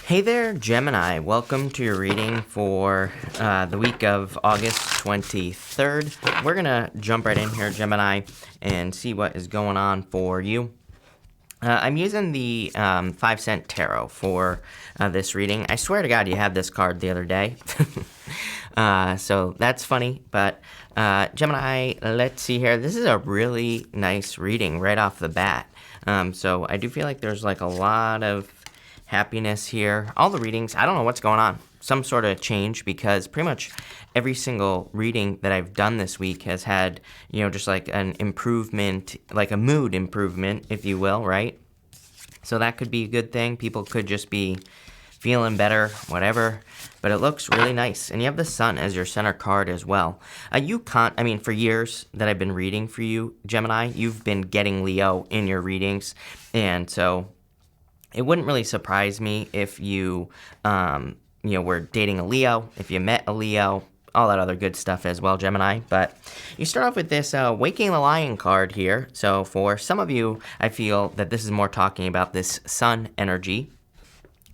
Hey there, Gemini. Welcome to your reading for the week of August 23rd. We're going to jump right in here, Gemini, and see what is going on for you. I'm using the 5-cent tarot for this reading. I swear to God, you had this card the other day. So that's funny. But Gemini, let's see here. This is a really nice reading right off the bat. So I do feel like there's like a lot of happiness here. All the readings, I don't know what's going on. Some sort of change, because pretty much every single reading that I've done this week has had, just like an improvement, like a mood improvement, if you will, right? So that could be a good thing. People could just be feeling better, whatever. But it looks really nice. And you have the sun as your center card as well. For years that I've been reading for you, Gemini, you've been getting Leo in your readings. And so it wouldn't really surprise me if you, were dating a Leo, if you met a Leo, all that other good stuff as well, Gemini. But you start off with this Waking the Lion card here. So for some of you, I feel that this is more talking about this sun energy.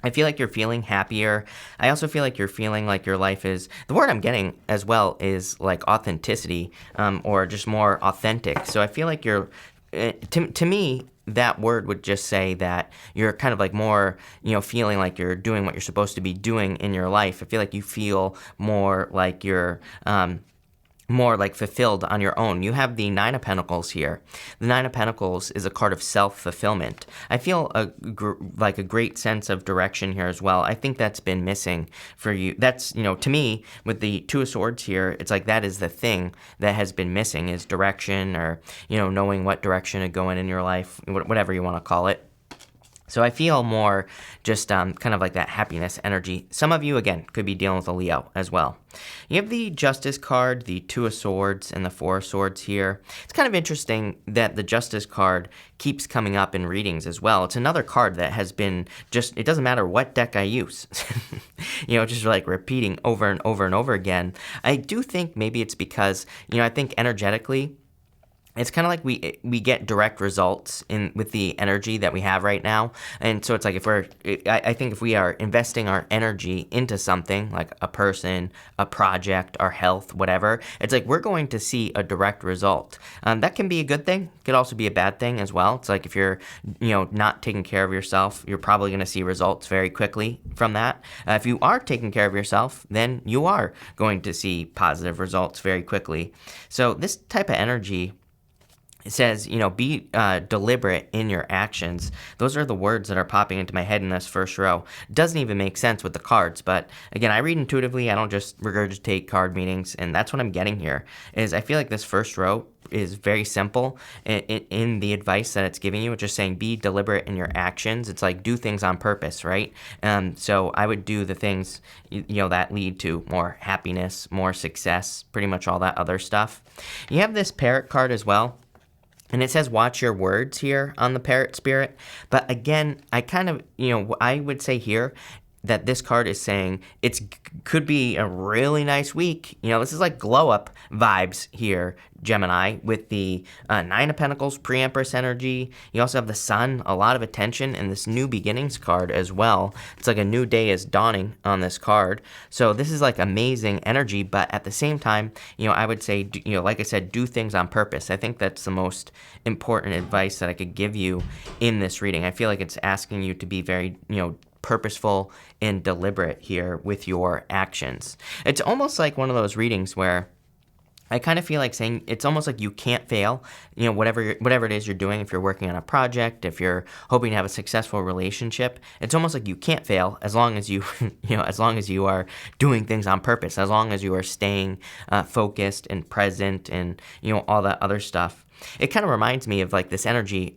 I feel like you're feeling happier. I also feel like you're feeling like your life is, the word I'm getting as well is like authenticity, or just more authentic. So I feel like you're, to me, that word would just say that you're kind of like more, feeling like you're doing what you're supposed to be doing in your life. I feel like you feel more like you're more like fulfilled on your own. You have the Nine of Pentacles here. The Nine of Pentacles is a card of self-fulfillment. I feel like a great sense of direction here as well. I think that's been missing for you. That's, to me, with the Two of Swords here, it's like that is the thing that has been missing, is direction, or, knowing what direction to go in your life, whatever you want to call it. So I feel more just kind of like that happiness energy. Some of you, again, could be dealing with a Leo as well. You have the Justice card, the Two of Swords, and the Four of Swords here. It's kind of interesting that the Justice card keeps coming up in readings as well. It's another card that has been just, it doesn't matter what deck I use, just like repeating over and over and over again. I do think maybe it's because, I think energetically, it's kind of like we get direct results with the energy that we have right now. And so it's like I think if we are investing our energy into something like a person, a project, our health, whatever, it's like we're going to see a direct result. That can be a good thing. It could also be a bad thing as well. It's like if you're, not taking care of yourself, you're probably going to see results very quickly from that. If you are taking care of yourself, then you are going to see positive results very quickly. So this type of energy, it says, be deliberate in your actions. Those are the words that are popping into my head in this first row. Doesn't even make sense with the cards, but again, I read intuitively. I don't just regurgitate card meanings, and that's what I'm getting here. Is I feel like this first row is very simple in the advice that it's giving you. It's just saying be deliberate in your actions. It's like do things on purpose, right? So I would do the things that lead to more happiness, more success, pretty much all that other stuff. You have this Parrot card as well. And it says, watch your words here on the Parrot Spirit. But again, I kind of, I would say here that this card is saying could be a really nice week. This is like glow up vibes here, Gemini, with the Nine of Pentacles, pre-Empress energy. You also have the Sun, a lot of attention, and this New Beginnings card as well. It's like a new day is dawning on this card. So this is like amazing energy, but at the same time, I would say, like I said, do things on purpose. I think that's the most important advice that I could give you in this reading. I feel like it's asking you to be very, purposeful and deliberate here with your actions. It's almost like one of those readings where I kind of feel like saying it's almost like you can't fail, whatever it is you're doing. If you're working on a project, if you're hoping to have a successful relationship, it's almost like you can't fail as long as you, as long as you are doing things on purpose, as long as you are staying focused and present and, all that other stuff. It kind of reminds me of like this energy.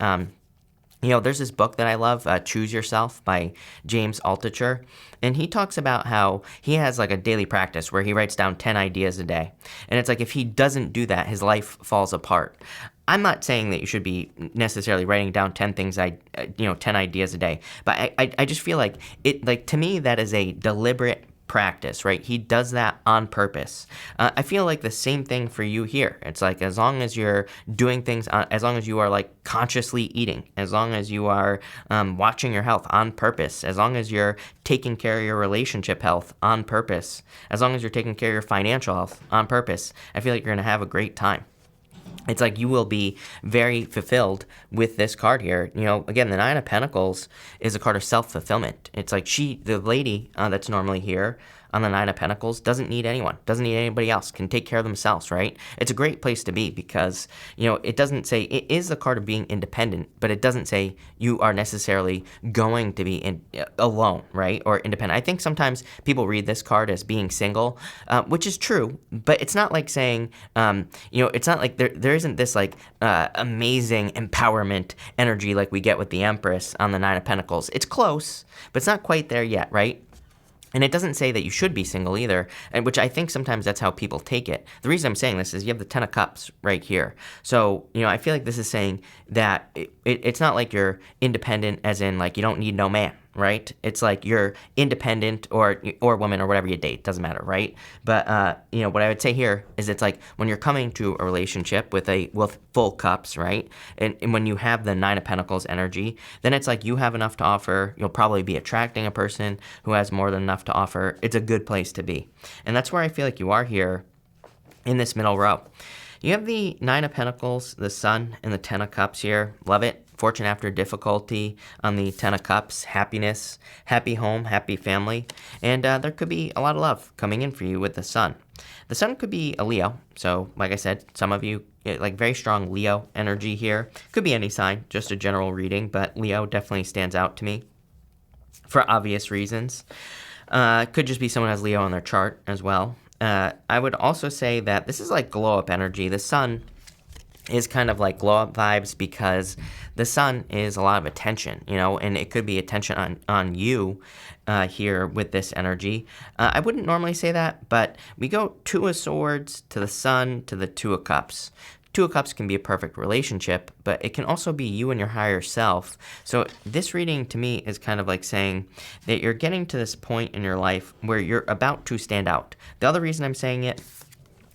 There's this book that I love, Choose Yourself by James Altucher, and he talks about how he has like a daily practice where he writes down 10 ideas a day. And it's like if he doesn't do that, his life falls apart. I'm not saying that you should be necessarily writing down 10 ideas a day, but I just feel like to me, that is a deliberate practice, right? He does that on purpose. I feel like the same thing for you here. It's like as long as you're doing things, as long as you are like consciously eating, as long as you are watching your health on purpose, as long as you're taking care of your relationship health on purpose, as long as you're taking care of your financial health on purpose, I feel like you're going to have a great time. It's like you will be very fulfilled with this card here. You know, again, the Nine of Pentacles is a card of self-fulfillment. It's like the lady that's normally here on the Nine of Pentacles doesn't need anyone, doesn't need anybody else, can take care of themselves, right? It's a great place to be because, you know, it doesn't say, it is the card of being independent, but it doesn't say you are necessarily going to be alone, right? Or independent. I think sometimes people read this card as being single, which is true, but it's not like saying, you know, it's not like there isn't this like amazing empowerment energy like we get with the Empress on the Nine of Pentacles. It's close, but it's not quite there yet, right? And it doesn't say that you should be single either, which I think sometimes that's how people take it. The reason I'm saying this is you have the Ten of Cups right here. So, you know, I feel like this is saying that it's not like you're independent as in like you don't need no man, right? It's like you're independent or woman or whatever you date, doesn't matter, right? But, you know, what I would say here is it's like when you're coming to a relationship with full cups, right? And when you have the Nine of Pentacles energy, then it's like you have enough to offer. You'll probably be attracting a person who has more than enough to offer. It's a good place to be. And that's where I feel like you are here in this middle row. You have the Nine of Pentacles, the Sun, and the Ten of Cups here. Love it. Fortune after difficulty on the Ten of Cups. Happiness, happy home, happy family. And there could be a lot of love coming in for you with the Sun. The Sun could be a Leo. So, like I said, some of you, like very strong Leo energy here. Could be any sign, just a general reading, but Leo definitely stands out to me for obvious reasons. Could just be someone who has Leo on their chart as well. I would also say that this is like glow up energy. The Sun is kind of like glow up vibes because the Sun is a lot of attention, you know, and it could be attention on you here with this energy. I wouldn't normally say that, but we go Two of Swords to the Sun to the Two of Cups. Two of Cups can be a perfect relationship, but it can also be you and your higher self. So this reading to me is kind of like saying that you're getting to this point in your life where you're about to stand out. The other reason I'm saying it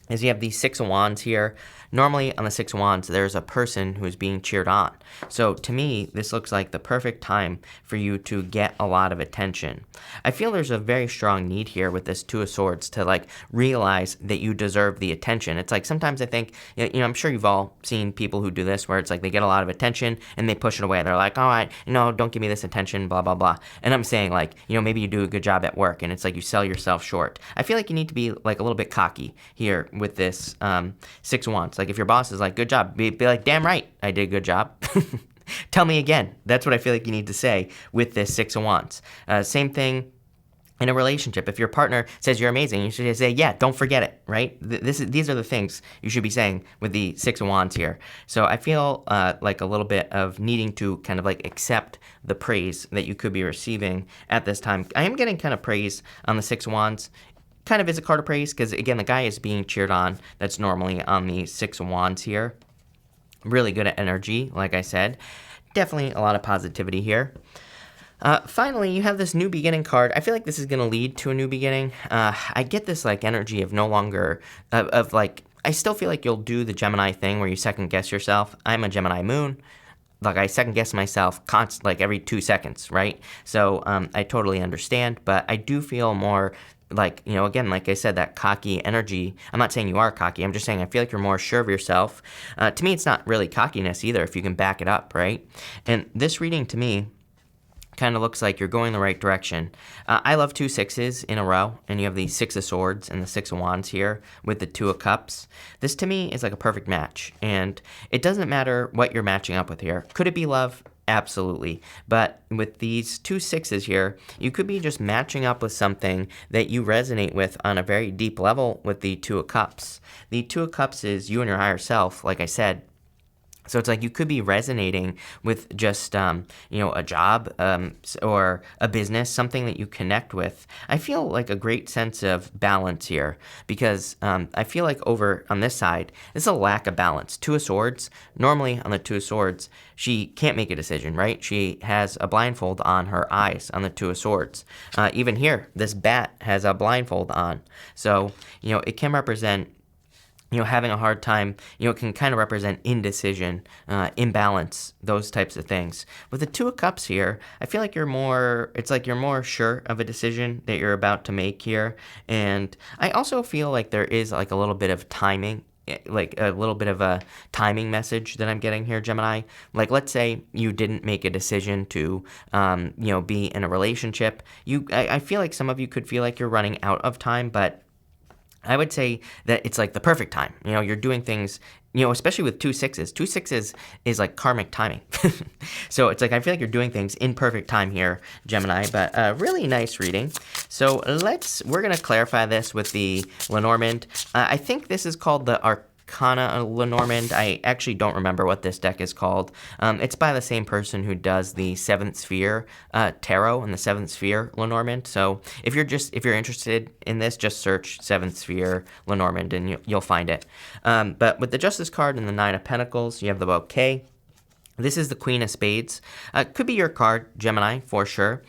is you have the Six of Wands here. Normally on the Six of Wands, there's a person who is being cheered on. So to me, this looks like the perfect time for you to get a lot of attention. I feel there's a very strong need here with this Two of Swords to like realize that you deserve the attention. It's like sometimes I think, you know, I'm sure you've all seen people who do this where it's like they get a lot of attention and they push it away. They're like, all right, you know, don't give me this attention, blah, blah, blah. And I'm saying like, you know, maybe you do a good job at work and it's like you sell yourself short. I feel like you need to be like a little bit cocky here with this Six of Wands. Like if your boss is like, good job, be like, damn right, I did a good job. Tell me again. That's what I feel like you need to say with this Six of Wands. Same thing in a relationship. If your partner says you're amazing, you should say, yeah, don't forget it, right? These are the things you should be saying with the Six of Wands here. So I feel like a little bit of needing to kind of like accept the praise that you could be receiving at this time. I am getting kind of praise on the Six of Wands. Kind of is a card of praise because, again, the guy is being cheered on. That's normally on the Six of Wands here. Really good at energy, like I said. Definitely a lot of positivity here. Finally, you have this new beginning card. I feel like this is going to lead to a new beginning. I get this like energy of no longer, of like, I still feel like you'll do the Gemini thing where you second guess yourself. I'm a Gemini moon. Like I second guess myself like every 2 seconds, right? So I totally understand, but I do feel more like, you know, again, like I said, that cocky energy. I'm not saying you are cocky. I'm just saying I feel like you're more sure of yourself. To me, it's not really cockiness either if you can back it up, right? And this reading to me kind of looks like you're going the right direction. I love 2 sixes in a row, and you have the Six of Swords and the Six of Wands here with the Two of Cups. This to me is like a perfect match, and it doesn't matter what you're matching up with here. Could it be love? Absolutely. But with these 2 sixes here, you could be just matching up with something that you resonate with on a very deep level with the Two of Cups. The Two of Cups is you and your higher self, like I said, So it's like you could be resonating with just, a job or a business, something that you connect with. I feel like a great sense of balance here because I feel like over on this side, there's a lack of balance. Two of Swords, normally on the Two of Swords, she can't make a decision, right? She has a blindfold on her eyes on the Two of Swords. Even here, this bat has a blindfold on. So, it can represent having a hard time, it can kind of represent indecision, imbalance, those types of things. With the Two of Cups here, I feel like it's like you're more sure of a decision that you're about to make here. And I also feel like there is like a little bit of timing, like a little bit of a timing message that I'm getting here, Gemini. Like, let's say you didn't make a decision to, be in a relationship. I feel like some of you could feel like you're running out of time, but I would say that it's like the perfect time. You're doing things, especially with 2 6s. 2 6s is like karmic timing. So it's like I feel like you're doing things in perfect time here, Gemini, but really nice reading. So we're going to clarify this with the Lenormand. I think this is called the Arcana Lenormand. I actually don't remember what this deck is called. It's by the same person who does the 7th Sphere Tarot and the 7th Sphere Lenormand. So if you're interested in this, just search 7th Sphere Lenormand and you'll find it. But with the Justice card and the 9 of Pentacles, you have the Bouquet. This is the Queen of Spades. Could be your card, Gemini, for sure.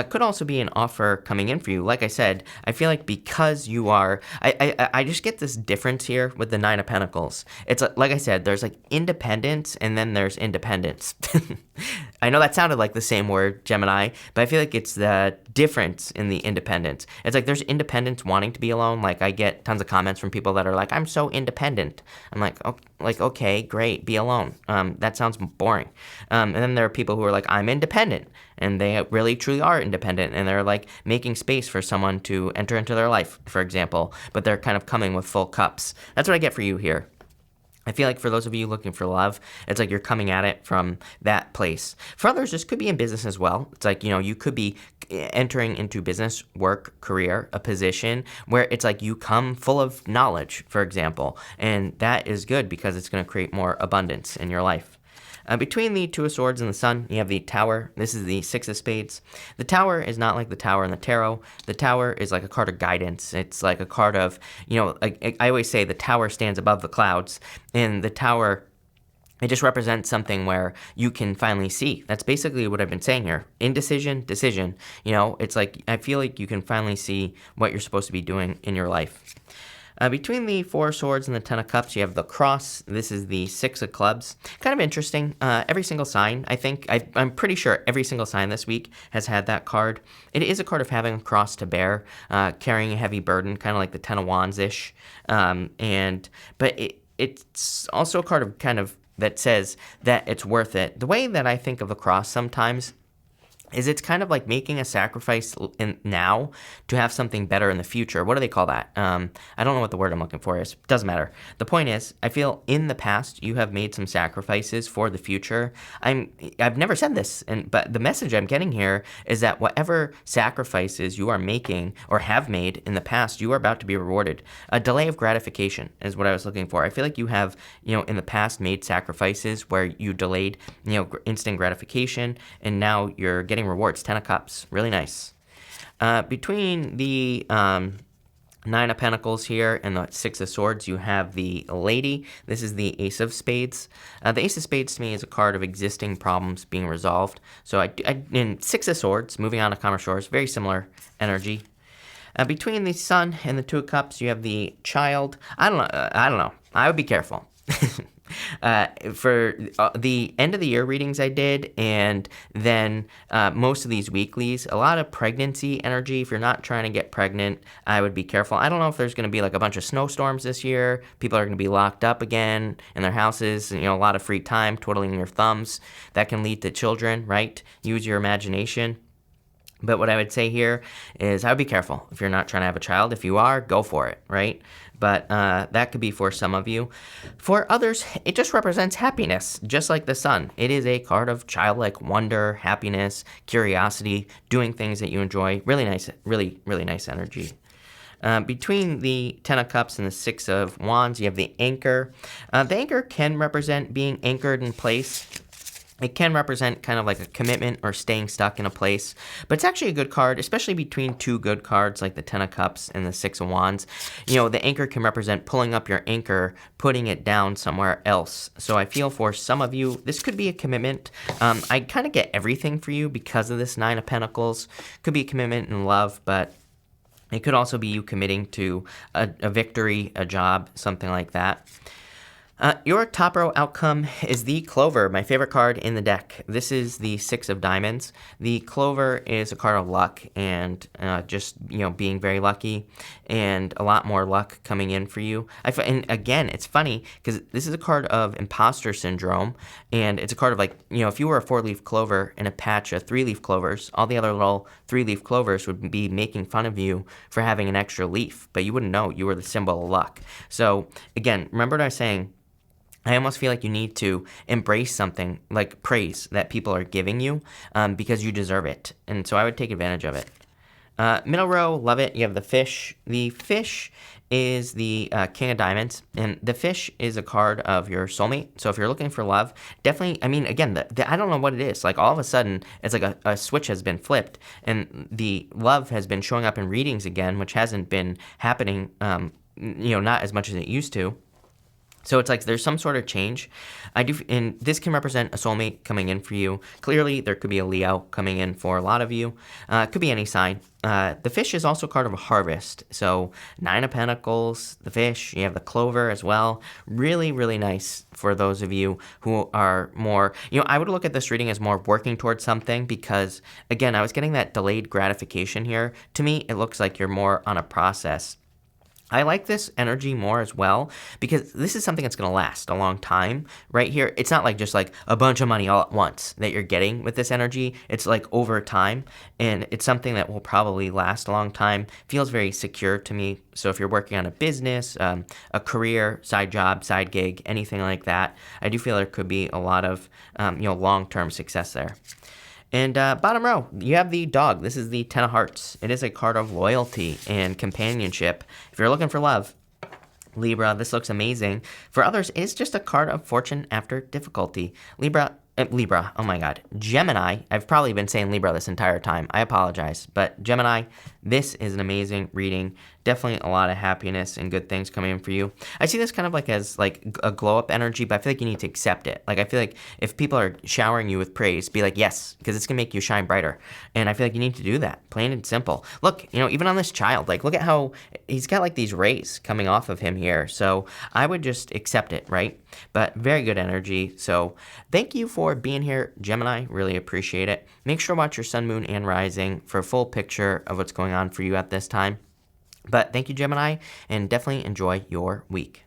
Could also be an offer coming in for you. Like I said, I feel like because you are... I just get this difference here with the 9 of Pentacles. It's like I said, there's like independence and then there's independence. I know that sounded like the same word, Gemini, but I feel like it's the difference in the independence. It's like there's independence wanting to be alone. Like I get tons of comments from people that are like, I'm so independent. I'm like, okay, great, be alone. That sounds boring. And then there are people who are like, I'm independent. And they really truly are independent. And they're like making space for someone to enter into their life, for example. But they're kind of coming with full cups. That's what I get for you here. I feel like for those of you looking for love, it's like you're coming at it from that place. For others, this could be in business as well. It's like, you could be entering into business, work, career, a position where it's like you come full of knowledge, for example. And that is good because it's going to create more abundance in your life. Between the Two of Swords and the Sun, you have the Tower. This is the 6 of Spades. The Tower is not like the Tower in the Tarot. The Tower is like a card of guidance. It's like a card of, I always say the Tower stands above the clouds. And the Tower, it just represents something where you can finally see. That's basically what I've been saying here. Indecision, decision. It's like I feel like you can finally see what you're supposed to be doing in your life. Between the 4 of Swords and the 10 of Cups, you have the Cross. This is the 6 of Clubs. Kind of interesting. Every single sign, I think, I'm pretty sure every single sign this week has had that card. It is a card of having a cross to bear, carrying a heavy burden, kind of like the 10 of Wands-ish. But it's also a card of kind of that says that it's worth it. The way that I think of the Cross sometimes is it's kind of like making a sacrifice now to have something better in the future. What do they call that? I don't know what the word I'm looking for is. Doesn't matter. The point is, I feel in the past you have made some sacrifices for the future. I've never said this, but the message I'm getting here is that whatever sacrifices you are making or have made in the past, you are about to be rewarded. A delay of gratification is what I was looking for. I feel like you have, in the past made sacrifices where you delayed, instant gratification, and now you're getting rewards. 10 of Cups, really nice. Between the 9 of Pentacles here and the 6 of Swords, you have the Lady. This is the Ace of Spades. The Ace of Spades to me is a card of existing problems being resolved. So in 6 of Swords, moving on to Calmer Shores, very similar energy. Between the Sun and the 2 of Cups, you have the Child. I don't know. I would be careful. For the end of the year readings I did, and then most of these weeklies, a lot of pregnancy energy. If you're not trying to get pregnant, I would be careful. I don't know if there's going to be like a bunch of snowstorms this year. People are going to be locked up again in their houses, and, a lot of free time, twiddling your thumbs. That can lead to children, right? Use your imagination. But what I would say here is I would be careful if you're not trying to have a child. If you are, go for it, right? But that could be for some of you. For others, it just represents happiness, just like the Sun. It is a card of childlike wonder, happiness, curiosity, doing things that you enjoy. Really nice, really, really nice energy. Between the Ten of Cups and the Six of Wands, you have the Anchor. The Anchor can represent being anchored in place. It can represent kind of like a commitment or staying stuck in a place, but it's actually a good card, especially between two good cards like the Ten of Cups and the Six of Wands. You know, the Anchor can represent pulling up your anchor, putting it down somewhere else. So I feel for some of you, this could be a commitment. I kind of get everything for you because of this Nine of Pentacles. Could be a commitment in love, but it could also be you committing to a victory, a job, something like that. Your top row outcome is the Clover, my favorite card in the deck. This is the Six of Diamonds. The Clover is a card of luck and just, you know, being very lucky and a lot more luck coming in for you. And again, it's funny because this is a card of imposter syndrome, and it's a card of like, you know, if you were a 4-leaf clover in a patch of 3-leaf clovers, all the other little 3-leaf clovers would be making fun of you for having an extra leaf, but you wouldn't know you were the symbol of luck. So again, remember what I was saying. I almost feel like you need to embrace something like praise that people are giving you because you deserve it. And so I would take advantage of it. Middle row, love it. You have the Fish. The Fish is the King of Diamonds. And the Fish is a card of your soulmate. So if you're looking for love, definitely, I mean, again, I don't know what it is. Like all of a sudden, it's like a switch has been flipped. And the love has been showing up in readings again, which hasn't been happening, you know, not as much as it used to. So it's like there's some sort of change. And this can represent a soulmate coming in for you. Clearly, there could be a Leo coming in for a lot of you. It could be any sign. The Fish is also a card of a harvest. So 9 of Pentacles, the Fish, you have the Clover as well. Really, really nice for those of you who are more, you know, I would look at this reading as more working towards something because, again, I was getting that delayed gratification here. To me, it looks like you're more on a process. I like this energy more as well because this is something that's going to last a long time right here. It's not like just like a bunch of money all at once that you're getting with this energy. It's like over time, and it's something that will probably last a long time. Feels very secure to me. So if you're working on a business, a career, side job, side gig, anything like that, I do feel there could be a lot of you know, long-term success there. And bottom row, you have the Dog. This is the Ten of Hearts. It is a card of loyalty and companionship. If you're looking for love, Libra, this looks amazing. For others, it's just a card of fortune after difficulty. Libra, oh my God. Gemini, I've probably been saying Libra this entire time. I apologize. But Gemini, this is an amazing reading. Definitely a lot of happiness and good things coming in for you. I see this kind of like as like a glow up energy, but I feel like you need to accept it. Like I feel like if people are showering you with praise, be like, yes, because it's gonna make you shine brighter. And I feel like you need to do that, plain and simple. Look, you know, even on this child, like look at how he's got like these rays coming off of him here. So I would just accept it, right? But very good energy. So thank you for being here, Gemini. Really appreciate it. Make sure to watch your sun, moon, and rising for a full picture of what's going on for you at this time. But thank you, Gemini, and definitely enjoy your week.